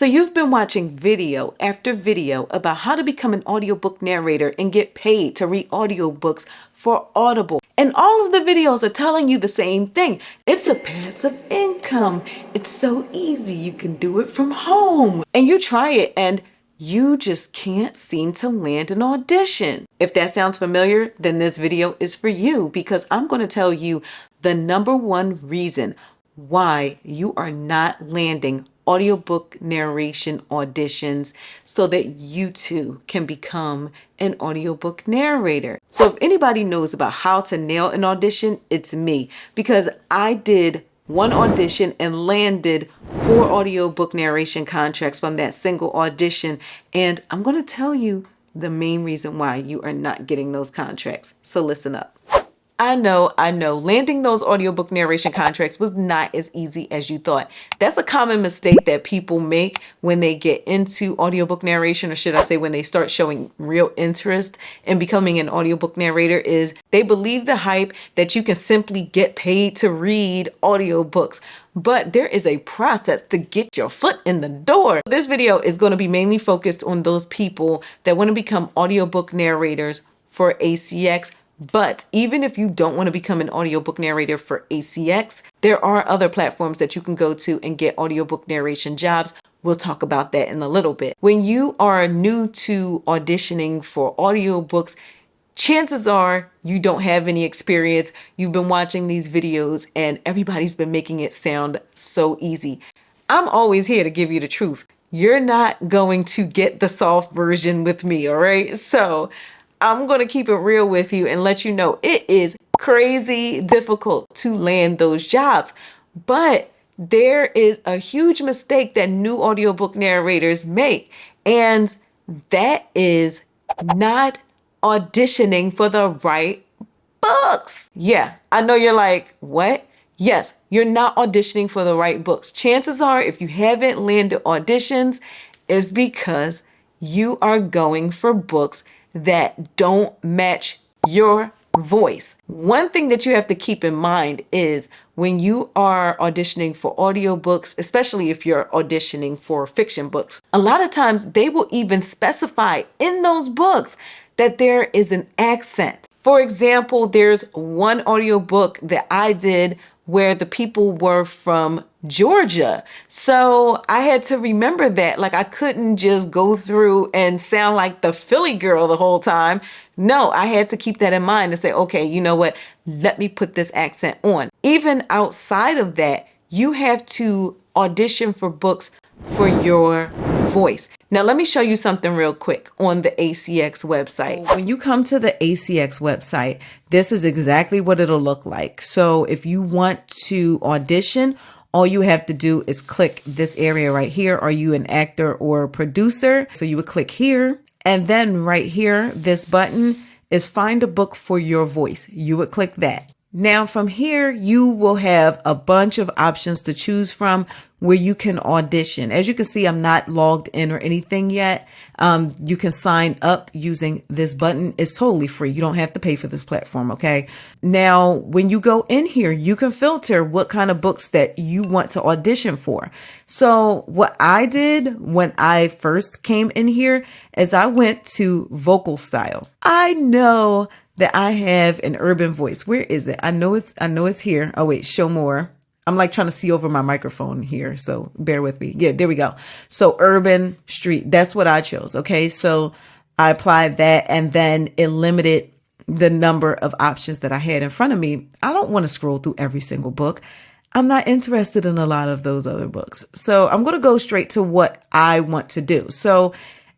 So you've been watching video after video about how to become an audiobook narrator and get paid to read audiobooks for Audible. And all of the videos are telling you the same thing. It's a passive income. It's so easy. You can do it from home. And you try it and you just can't seem to land an audition. If that sounds familiar, then this video is for you because I'm going to tell you the number one reason why you are not landing audiobook narration auditions so that you too can become an audiobook narrator. So if anybody knows about how to nail an audition, it's me, because I did one audition and landed 4 audiobook narration contracts from that single audition. And I'm going to tell you the main reason why you are not getting those contracts. So listen up. I know. Landing those audiobook narration contracts was not as easy as you thought. That's a common mistake that people make when they get into audiobook narration, or should I say when they start showing real interest in becoming an audiobook narrator, is they believe the hype that you can simply get paid to read audiobooks. But there is a process to get your foot in the door. This video is going to be mainly focused on those people that want to become audiobook narrators for ACX. But even if you don't want to become an audiobook narrator for ACX, there are other platforms that you can go to and get audiobook narration jobs. We'll talk about that in a little bit. When you are new to auditioning for audiobooks, chances are you don't have any experience. You've been watching these videos and everybody's been making it sound so easy. I'm always here to give you the truth. You're not going to get the soft version with me, all right? So I'm going to keep it real with you and let you know it is crazy difficult to land those jobs. But there is a huge mistake that new audiobook narrators make, and that is not auditioning for the right books. Yeah, I know you're like, what? Yes, you're not auditioning for the right books. Chances are, if you haven't landed auditions, it's because you are going for books that don't match your voice. One thing that you have to keep in mind is when you are auditioning for audiobooks, especially if you're auditioning for fiction books, a lot of times they will even specify in those books that there is an accent. For example, there's one audiobook that I did where the people were from Georgia. So I had to remember that. Like, I couldn't just go through and sound like the Philly girl the whole time. No, I had to keep that in mind and say, okay, you know what? Let me put this accent on. Even outside of that, you have to audition for books for your voice. Now, let me show you something real quick on the ACX website. When you come to the ACX website, this is exactly what it'll look like. So if you want to audition, all you have to do is click this area right here. Are you an actor or producer? So you would click here. And then right here, this button is find a book for your voice. You would click that. Now from here, you will have a bunch of options to choose from where you can audition. As you can see, I'm not logged in or anything yet. You can sign up using this button. It's totally free. You don't have to pay for this platform, okay? Now, when you go in here, you can filter what kind of books that you want to audition for. So what I did when I first came in here is I went to vocal style. I know that I have an urban voice. Where is it? I know it's here. Oh wait, show more. I'm like trying to see over my microphone here, so bear with me. Yeah, there we go. So urban street, that's what I chose. Okay, so I applied that and then it limited the number of options that I had in front of me. I don't want to scroll through every single book. I'm not interested in a lot of those other books. So I'm going to go straight to what I want to do. So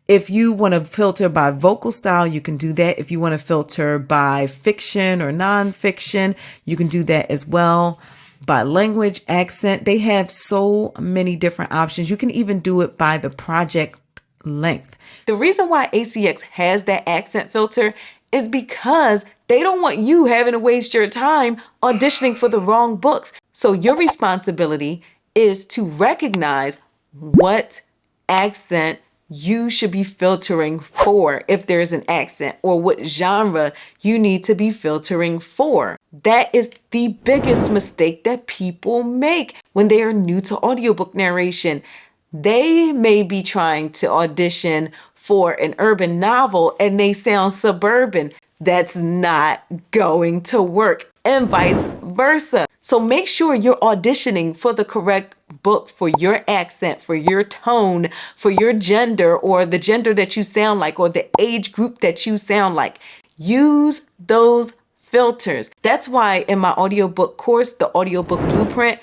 if you want to filter by vocal style, you can do that. If you want to filter by fiction or nonfiction, you can do that as well. By language, accent, they have so many different options. You can even do it by the project length. The reason why ACX has that accent filter is because they don't want you having to waste your time auditioning for the wrong books. So your responsibility is to recognize what accent you should be filtering for if there's an accent, or what genre you need to be filtering for. That is the biggest mistake that people make when they are new to audiobook narration. They may be trying to audition for an urban novel and they sound suburban. That's not going to work, and vice versa. So make sure you're auditioning for the correct book for your accent, for your tone, for your gender, or the gender that you sound like, or the age group that you sound like. Use those filters. That's why in my audiobook course, the Audiobook Blueprint,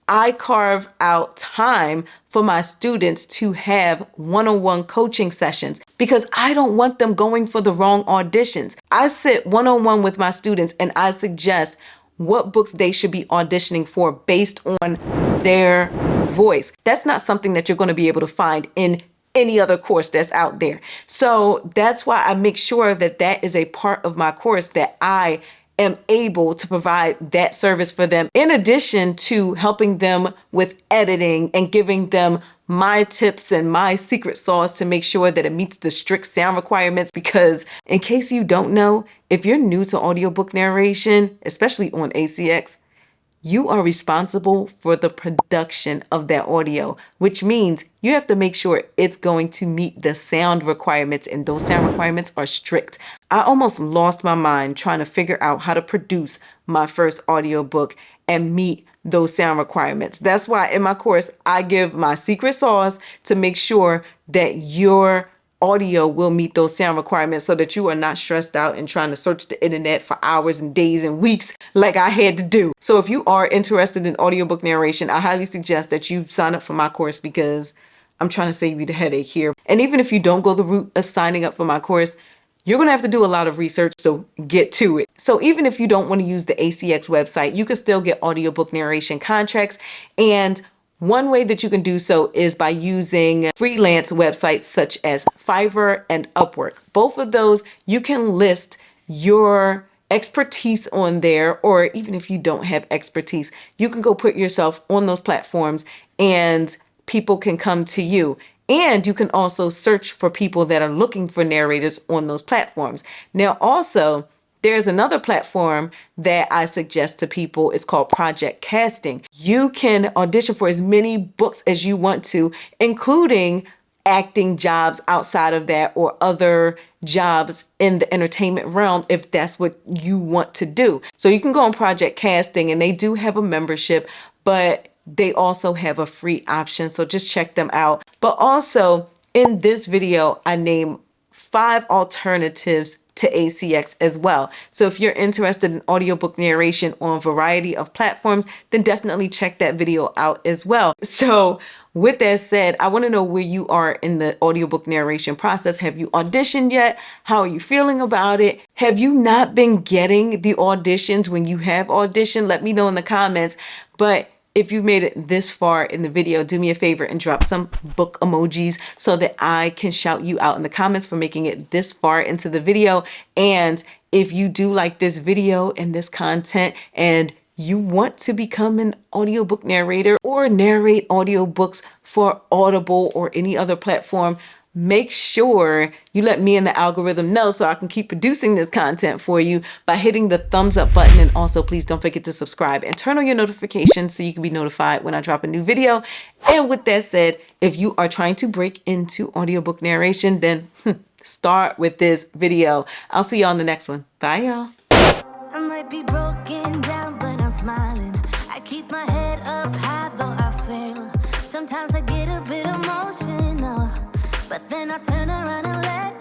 I carve out time for my students to have one-on-one coaching sessions because I don't want them going for the wrong auditions. I sit one-on-one with my students and I suggest what books they should be auditioning for based on their voice. That's not something that you're going to be able to find in any other course that's out there. So that's why I make sure that that is a part of my course, that I am able to provide that service for them, in addition to helping them with editing and giving them my tips and my secret sauce to make sure that it meets the strict sound requirements. Because in case you don't know, if you're new to audiobook narration, especially on ACX, you are responsible for the production of that audio, which means you have to make sure it's going to meet the sound requirements, and those sound requirements are strict. I almost lost my mind trying to figure out how to produce my first audiobook and meet those sound requirements. That's why in my course, I give my secret sauce to make sure that your audio will meet those sound requirements so that you are not stressed out and trying to search the internet for hours and days and weeks like I had to do. So if you are interested in audiobook narration, I highly suggest that you sign up for my course because I'm trying to save you the headache here. And even if you don't go the route of signing up for my course, you're going to have to do a lot of research, so get to it. So even if you don't want to use the ACX website, you can still get audiobook narration contracts. And one way that you can do so is by using freelance websites such as Fiverr and Upwork. Both of those, you can list your expertise on there, or even if you don't have expertise, you can go put yourself on those platforms and people can come to you. And you can also search for people that are looking for narrators on those platforms. Now, also, there's another platform that I suggest to people. It's called Project Casting. You can audition for as many books as you want to, including acting jobs outside of that or other jobs in the entertainment realm if that's what you want to do. So you can go on Project Casting, and they do have a membership, but they also have a free option. So just check them out. But also in this video, I name 5 alternatives to ACX as well. So if you're interested in audiobook narration on a variety of platforms, then definitely check that video out as well. So with that said, I want to know where you are in the audiobook narration process. Have you auditioned yet? How are you feeling about it? Have you not been getting the auditions when you have auditioned? Let me know in the comments. But if you've made it this far in the video, do me a favor and drop some book emojis so that I can shout you out in the comments for making it this far into the video. And if you do like this video and this content and you want to become an audiobook narrator or narrate audiobooks for Audible or any other platform, make sure you let me and the algorithm know so I can keep producing this content for you by hitting the thumbs up button. And also, please don't forget to subscribe and turn on your notifications so you can be notified when I drop a new video. And with that said, if you are trying to break into audiobook narration, then start with this video. I'll see you on the next one. Bye, y'all. I might be broken down, but I'm smiling. I keep my head up high, though I fail. Sometimes I get a bit emotional, but then I turn around and let